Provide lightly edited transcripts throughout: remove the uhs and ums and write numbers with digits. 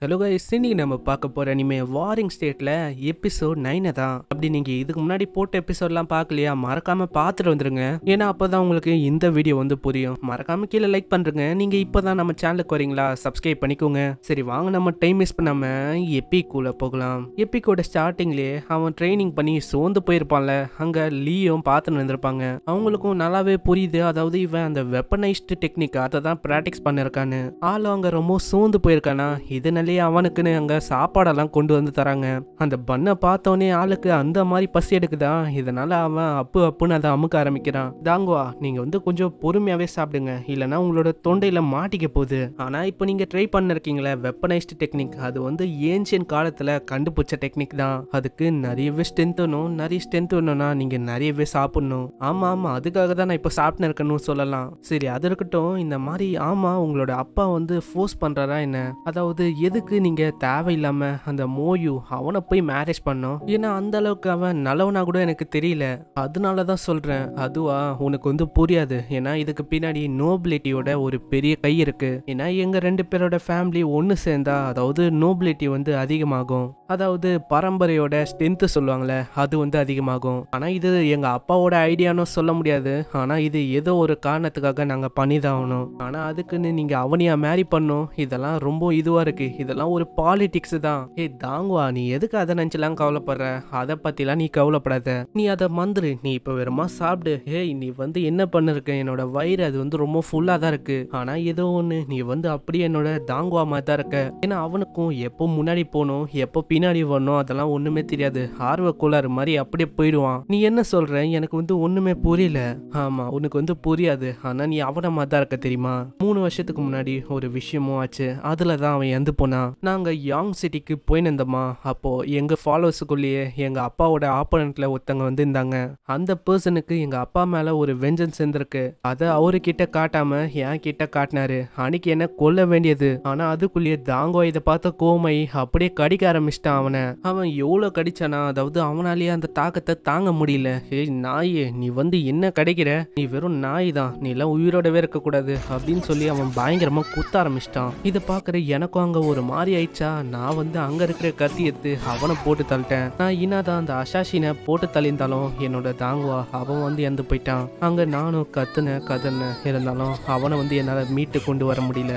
Hello guys, இன்னைக்கு நம்ம பார்க்க போற அனிமே வாரிங் ஸ்டேட்ல எபிசோட் 9 தான். அப்படி நீங்க இதுக்கு முன்னாடி போட்ட எபிசோட்லாம் பார்க்கலையா, மறக்காம பார்த்துட்டு வந்துருங்க. ஏன்னா அப்பதான் உங்களுக்கு இந்த வீடியோ வந்து புரியும். மறக்காம கீழே லைக் பண்றேங்க. நீங்க இப்பதான் நம்ம சேனலுக்கு வரீங்களா, சப்ஸ்கிரைப் பண்ணிக்கோங்க. சரி வாங்க, நம்ம டைம் வேஸ்ட் பண்ணாம எப்பிக்குள்ள போகலாம். எப்பிக்கோட ஸ்டார்டிங்லயே அவன் ட்ரைனிங் பண்ணி சோர்ந்து போயிருப்பான்ல, அங்க லீயும் பார்த்துன்னு வந்திருப்பாங்க. அவங்களுக்கும் நல்லாவே புரியுது, அதாவது இவன் அந்த வெப்பனைஸ்டு டெக்னிக் அதை தான் ப்ராக்டிஸ் பண்ணிருக்கான்னு. ஆளும் அங்க ரொம்ப சோர்ந்து போயிருக்கானா, இதனாலே அவனுக்குன்னு அங்க சாப்பாடெல்லாம் கொண்டு வந்து தராங்க. அந்த பண்ணை பார்த்தோன்னே ஆளுக்கு அந்த மாதிரி பசி எடுக்குதா, இதனால அவன் அப்புன்னு அதை அமுக்க ஆரம்பிக்கிறான். தாங்குவா, நீங்க வந்து கொஞ்சம் பொறுமையாவே சாப்பிடுங்க, இல்லைன்னா உங்களோட தொண்டையில மாட்டிக்க போகுது. ஆனா இப்போ நீங்க ட்ரை பண்ணிருக்கீங்களே வெப்பனைஸ்டு டெக்னிக், அது வந்து ஏன்ஷியன் காலத்துல கண்டுபிடிச்ச டெக்னிக் தான். அதுக்கு நிறையவே ஸ்ட்ரென்த் வேணும். நிறைய ஸ்ட்ரென்த் வேணும்னா நீங்க நிறையவே சாப்பிடணும். ஆமா ஆமா, அதுக்காக தான் நான் இப்போ சாப்பிட்டு இருக்கணும்னு சொல்லலாம். சரி அது இருக்கட்டும். இந்த மாதிரி ஆமா, உங்களோட அப்பா வந்து ஃபோர்ஸ் பண்றாரா என்ன? அதாவது எதுக்கு நீங்க தேவையில்லாம அந்த மோயு அவனை போய் மேரேஜ் பண்ணோம்? ஏன்னா அந்த அளவுக்கு அவன் நல்லவனா கூட எனக்கு தெரியல, அதனாலதான் சொல்றேன். அதுவா உனக்கு வந்து புரியாது. ஏன்னா இதுக்கு பின்னாடி நோபிலிட்டியோட ஒரு பெரிய கை இருக்கு. ஏன்னா எங்க ரெண்டு பேரோட ஃபேமிலி ஒன்னு சேர்ந்தா, அதாவது நோபிலிட்டி வந்து அதிகமாகும். அதாவது பரம்பரையோட ஸ்ட்ரென்த் சொல்லுவாங்களே, அது வந்து அதிகமாகும். ஆனா இது எங்க அப்பாவோட ஐடியான்னு சொல்ல முடியாது. ஆனா இது ஏதோ ஒரு காரணத்துக்காக நாங்க பண்ணிதான் ஆகணும். ஆனா அதுக்குன்னு நீங்க அவனையா மேரி பண்ணும்? இதெல்லாம் ரொம்ப இதுவா இருக்கு. இதெல்லாம் ஒரு பாலிடிக்ஸ் தான். தாங்குவா, நீ எதுக்கு அதை நினைச்சலாம் கவலைப்படுற? அதை பத்திலாம் நீ கவலைப்படாத. நீ அதை மந்துரு. நீ இப்ப வெறுமா சாப்பிடு. நீ வந்து என்ன பண்ணிருக்க, என்னோட வயிறு அது வந்து ரொம்ப ஃபுல்லா தான் இருக்கு. ஆனா ஏதோ ஒண்ணு, நீ வந்து அப்படியே என்னோட தாங்குவா மாதிரி தான் இருக்க. ஏன்னா அவனுக்கும் எப்போ முன்னாடி போகணும், எப்போ பின்னாடி வரணும், அதெல்லாம் ஒண்ணுமே தெரியாது. ஆர்வ கோளாறு மாதிரி அப்படியே போயிடுவான். நீ என்ன சொல்ற? எனக்கு வந்து ஒண்ணுமே புரியல. ஆமா, உனக்கு வந்து புரியாது. ஆனா நீ அவன மாதிரி தான் இருக்க தெரியுமா? 3 வருஷத்துக்கு முன்னாடி ஒரு விஷயமும் ஆச்சு. அதுலதான் அவன் இறந்து போனான். நாங்க யாங் சிட்டிக்கு போயினந்தோமா, அப்போ எங்க ஃபாலோவர்ஸுக்குள்ளேயே எங்க அப்பாவோட ஆப்போனன்ட்ல ஒருத்தங்க வந்து இருந்தாங்க. அந்த பர்சனுக்கு எங்க அப்பா மேல ஒரு வெஞ்சன்ஸ் இருந்திருக்கு. அதை அவரு கிட்ட காட்டாம என் கிட்ட காட்டினாரு. அன்னைக்கு என்ன கொல்ல வேண்டியது. ஆனா அதுக்குள்ளேயே தாங்கோ இதை பார்த்த கோமை அப்படியே கடிக்க ஆரம்பிச்சிட்டான் அவனை. அவன் எவ்வளவு கடிச்சானா, அதாவது அவனாலேயே அந்த தாக்கத்தை தாங்க முடியல. நாயே, நீ வந்து என்ன கிடைக்கிற? நீ வெறும் நாய் தான், நீ எல்லாம் உயிரோடவே இருக்க கூடாது அப்படின்னு சொல்லி அவன் பயங்கரமா குத்த ஆரம்பிச்சிட்டான். இதை பாக்குற எனக்கும் அங்க ஒரு மாதிரி ஆயிடுச்சா. நான் வந்து அங்க இருக்கிற கத்தி எடுத்து அவனை போட்டு தள்ளிட்டேன். நான் இனாதான் அந்த அசாசினை போட்டு தள்ளியிருந்தாலும் என்னோட தாங்குவா அவன் வந்து இறந்து போயிட்டான். அங்க நானும் கதன இருந்தாலும் அவனை வந்து என்னால மீட்டு கொண்டு வர முடியல.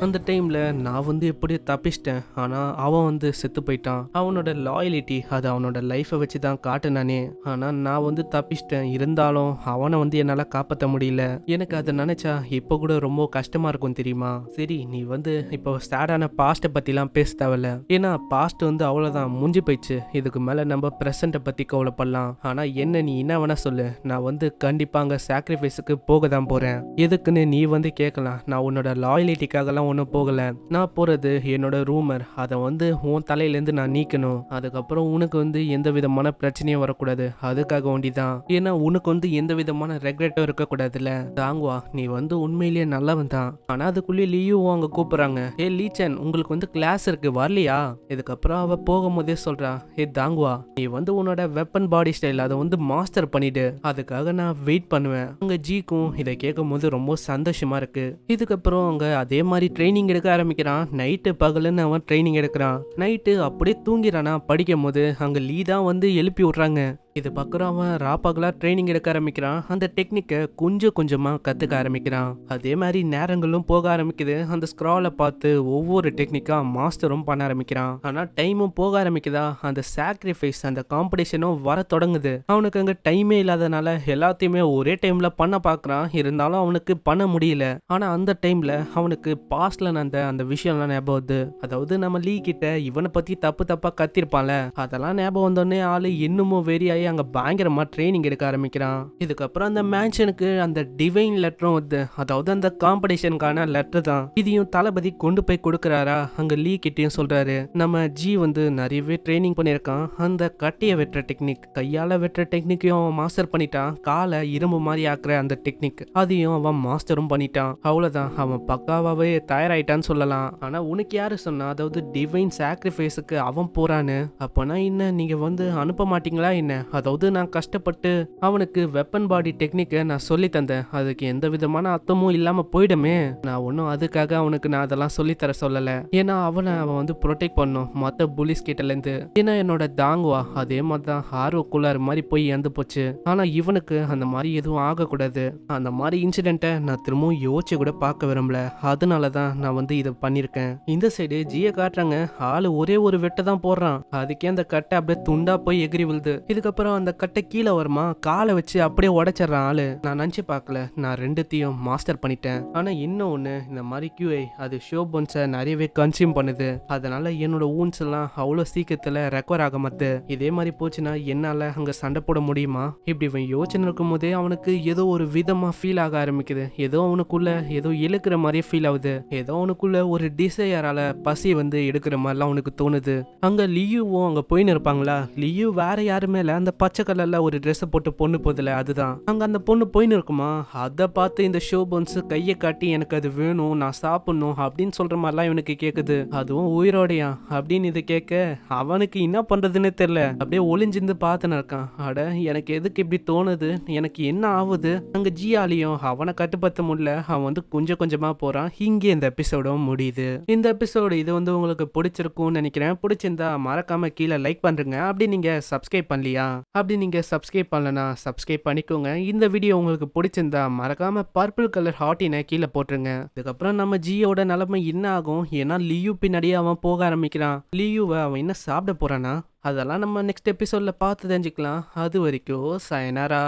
அந்த டைம்ல நான் வந்து எப்படியோ தப்பிச்சிட்டேன். ஆனா அவன் வந்து செத்து போயிட்டான். அவனோட லாயலிட்டி அது அவனோட லைஃபை வச்சுதான் காட்டுனானே. ஆனா நான் வந்து தப்பிச்சிட்டேன். இருந்தாலும் அவனை வந்து என்னால காப்பாற்ற முடியல. எனக்கு அதை நினைச்சா இப்போ கூட ரொம்ப கஷ்டமா இருக்கும் தெரியுமா? சரி, நீ வந்து இப்போ சேடான பாஸ்ட்டை பத்திலாம் பேச தேவையில்ல. ஏன்னா பாஸ்ட் வந்து அவ்வளவுதான், முடிஞ்சு போயிடுச்சு. இதுக்கு மேல நம்ம பிரசன்ட்டை பத்தி கவலைப்படலாம். ஆனா என்ன, நீ என்ன வேணா சொல்லு, நான் வந்து கண்டிப்பா அங்க சாக்ரிஃபைஸுக்கு போக தான் போறேன். எதுக்குன்னு நீ வந்து கேட்கலாம். நான் உன்னோட லாயலிட்டிக்காகலாம் ஒன்றும் போகல. நான் போறது என்னோட ரூமர், அதை வந்து உன் தலையிலேருந்து நான் நீக்கணும். அதுக்கப்புறம் உனக்கு வந்து எந்த விதமான பிரச்சனையும் வரக்கூடாது. அதுக்காக வேண்டிதான். ஏன்னா உனக்கு வந்து எந்த விதமான ரெக்ரெட்டும் இருக்கக்கூடாதுல்ல. தாங்குவா, நீ வந்து உண்மையிலேயே நல்லவன் தான். ஆனா அதுக்குள்ளேயே லீயும் அங்க கூப்பிடுறாங்க. லீச்சன், உங்களுக்கு வந்து கிளாஸ் இருக்கு, வரலையா? இதுக்கப்புறம் அவ போகும்போதே சொல்றா, தாங்குவா, நீ வந்து உன்னோட வெப்பன் பாடி ஸ்டைல் அதை வந்து மாஸ்டர் பண்ணிடு. அதுக்காக நான் வெயிட் பண்ணுவேன். அங்க ஜீக்கும் இதை கேட்கும் போது ரொம்ப சந்தோஷமா இருக்கு. இதுக்கப்புறம் அங்க அதே மாதிரி ட்ரைனிங் எடுக்க ஆரம்பிக்கிறான். நைட்டு பகலுன்னு அவன் ட்ரைனிங் எடுக்கிறான். நைட்டு அப்படியே தூங்கிறானா. படிக்கும் போது அங்க லீ தான் வந்து எழுப்பி விடுறாங்க. இது பக்கம் அவன் ராப்பகலா ட்ரைனிங் எடுக்க ஆரம்பிக்கிறான். அந்த டெக்னிக்கை கொஞ்சம் கொஞ்சமா கத்துக்க ஆரம்பிக்கிறான். அதே மாதிரி நேரங்களும் போக ஆரம்பிக்குது. அந்த ஸ்க்ராலை பார்த்து ஒவ்வொரு டெக்னிக்கா மாஸ்டரும் பண்ண ஆரம்பிக்கிறான். ஆனா டைமும் போக ஆரம்பிக்குதா. அந்த சாக்ரிஃபைஸ் அந்த காம்படிஷனும் வர தொடங்குது. அவனுக்கு அங்க டைமே இல்லாதனால எல்லாத்தையுமே ஒரே டைம்ல பண்ண பாக்குறான். இருந்தாலும் அவனுக்கு பண்ண முடியல. ஆனா அந்த டைம்ல அவனுக்கு பாஸ்ட்ல நடந்த அந்த விஷயம்லாம் ஞாபகம் வருது. அதாவது நம்ம லீ கிட்ட இவனை பத்தி தப்பா கத்திருப்பான்ல, அதெல்லாம் ஞாபகம் வந்தோடனே ஆளு இன்னமும் வெறியாயி அங்க பயங்கரமா ட்ரைனிங் எடுக்க ஆரம்பிக்கிறான். இதுக்கப்புறம் அந்த மேன்ஷனுக்கு அந்த டிவைன் லெட்டரும் வருது. அதாவது அந்த காம்படிஷனுக்கான லெட்டர் தான். இதையும் தளபதி கொண்டு போய் கொடுக்கறாரா. அங்க லீ கிட்டையும் சொல்றாரு, நம்ம ஜி வந்து நிறையவே ட்ரைனிங் பண்ணிருக்கான். அந்த கட்டைய வெட்டுற டெக்னிக், கையால வெட்டுற டெக்னிக்கையும் அவன் மாஸ்டர் பண்ணிட்டான். காலை இரும்பு மாதிரி ஆக்குற அந்த டெக்னிக், அதையும் அவன் மாஸ்டரும் பண்ணிட்டான். அவ்வளவுதான், அவன் பக்காவாவே தயாராயிட்டான்னு சொல்லலாம். ஆனா உனக்கு யாரு சொன்னா, அதாவது டிவைன் சாக்ரிஃபைஸுக்கு அவன் போறான்னு? அப்பனா என்ன, நீங்க வந்து அனுப்ப மாட்டீங்களா என்ன அதாவது நான் கஷ்டப்பட்டு அவனுக்கு வெப்பன் பாடி டெக்னிக்கை நான் சொல்லி தந்தேன், அதுக்கு எந்த விதமான அர்த்தமும் இல்லாம போயிடுமே. நான் ஒன்றும் அதுக்காக அவனுக்கு நான் அதெல்லாம் சொல்லித்தர சொல்லல. ஏன்னா அவன் வந்து ப்ரொடெக்ட் பண்ணும் மற்ற புலிஸ் கிட்ட இருந்து. ஏன்னா என்னோட தாங்குவா அதே மாதிரி தான் ஆர்வக்குள்ளார் மாதிரி போய் இறந்து போச்சு. ஆனா இவனுக்கு அந்த மாதிரி எதுவும் ஆகக்கூடாது. அந்த மாதிரி இன்சிடென்ட்டை நான் திரும்பவும் யோசிச்சு கூட பார்க்க விரும்பல. அதனாலதான் நான் வந்து இதை பண்ணிருக்கேன். இந்த சைடு ஜிய காட்டுறாங்க. ஆளு ஒரே ஒரு வெட்டை தான் போடுறான். அதுக்கே அந்த கட்டை அப்படியே துண்டா போய் எகிரி விழுது. இதுக்கப்புறம் அந்த கட்டை கீழே வருமா, காலை வச்சு அப்படியே உடைச்சிடறான் ஆளு. நான் நினைச்சு பார்க்கல, நான் ரெண்டுத்தையும் மாஸ்டர் பண்ணிட்டேன். ஆனா இன்னும் ஒண்ணு, இந்த மாதிரி QI அது ஷோபோன்ஸை நிறையவே கன்சியூம் பண்ணுது. அதனால என்னோட ஊன்ஸ் எல்லாம் அவ்வளோ சீக்கிரத்துல ரெக்கவர் ஆக மாட்டு. இதே மாதிரி போச்சுன்னா என்னால அங்க சண்டை போட முடியுமா? இப்படி இவன் யோசனை இருக்கும் போதே அவனுக்கு ஏதோ ஒரு விதமா ஃபீல் ஆக ஆரம்பிக்குது. ஏதோ அவனுக்குள்ள ஏதோ இழுக்கிற மாதிரியே ஃபீல் ஆகுது. ஏதோ அவனுக்குள்ள ஒரு டிசையரால பசி வந்து எடுக்கிற மாதிரிலாம் அவனுக்கு தோணுது. அங்க லியூவும் அங்க போயின்னு இருப்பாங்களா. லியூ வேற யாருமே இல்ல, அந்த பச்சை கலர்ல ஒரு ட்ரெஸ் போட்டு பொண்ணு போதுல அதுதான். அங்க அந்த பொண்ணு போயின்னு இருக்குமா, அதை பார்த்து இந்த ஷோபோன்ஸ் கையை காட்டி எனக்கு அது வேணும், நான் சாப்பிடணும் அப்படின்னு சொல்ற மாதிரிலாம் இவனுக்கு கேக்குது. அதுவும் உயிரோடையா அப்படின்னு இது கேட்க அவனுக்கு என்ன பண்றதுன்னு தெரியல. அப்படியே ஒளிஞ்சிருந்து பார்த்துன்னு இருக்கான். அட எனக்கு எதுக்கு இப்படி தோணுது, எனக்கு என்ன ஆகுது. அங்க ஜியாலியும் அவனை கட்டுப்படுத்த முடியல. அவன் வந்து கொஞ்சம் கொஞ்சமா போறான். இங்கே இந்த எபிசோடும் முடியுது. இந்த எபிசோடு இது வந்து உங்களுக்கு பிடிச்சிருக்கும்னு நினைக்கிறேன். பிடிச்சிருந்தா மறக்காம கீழே லைக் பண்றீங்க. அப்படி நீங்க சப்ஸ்கிரைப் பண்ணலையா, அப்படி நீங்க சப்ஸ்கிரைப் பண்ணலனா சப்ஸ்கிரைப் பண்ணிக்கோங்க. இந்த வீடியோ உங்களுக்கு பிடிச்சிருந்தா மறக்காம பர்பிள் கலர் ஹார்ட்டினை கீழே போட்டுருங்க. இதுக்கப்புறம் நம்ம ஜியோட நிலைமை என்ன ஆகும், ஏன்னா லியூ பின்னாடியே அவன் போக ஆரம்பிக்கிறான். லியூவை அவன் என்ன சாப்பிட போறானா, அதெல்லாம் நம்ம நெக்ஸ்ட் எபிசோட்ல பார்த்து தெரிஞ்சுக்கலாம். அது வரைக்கும் சயனாரா.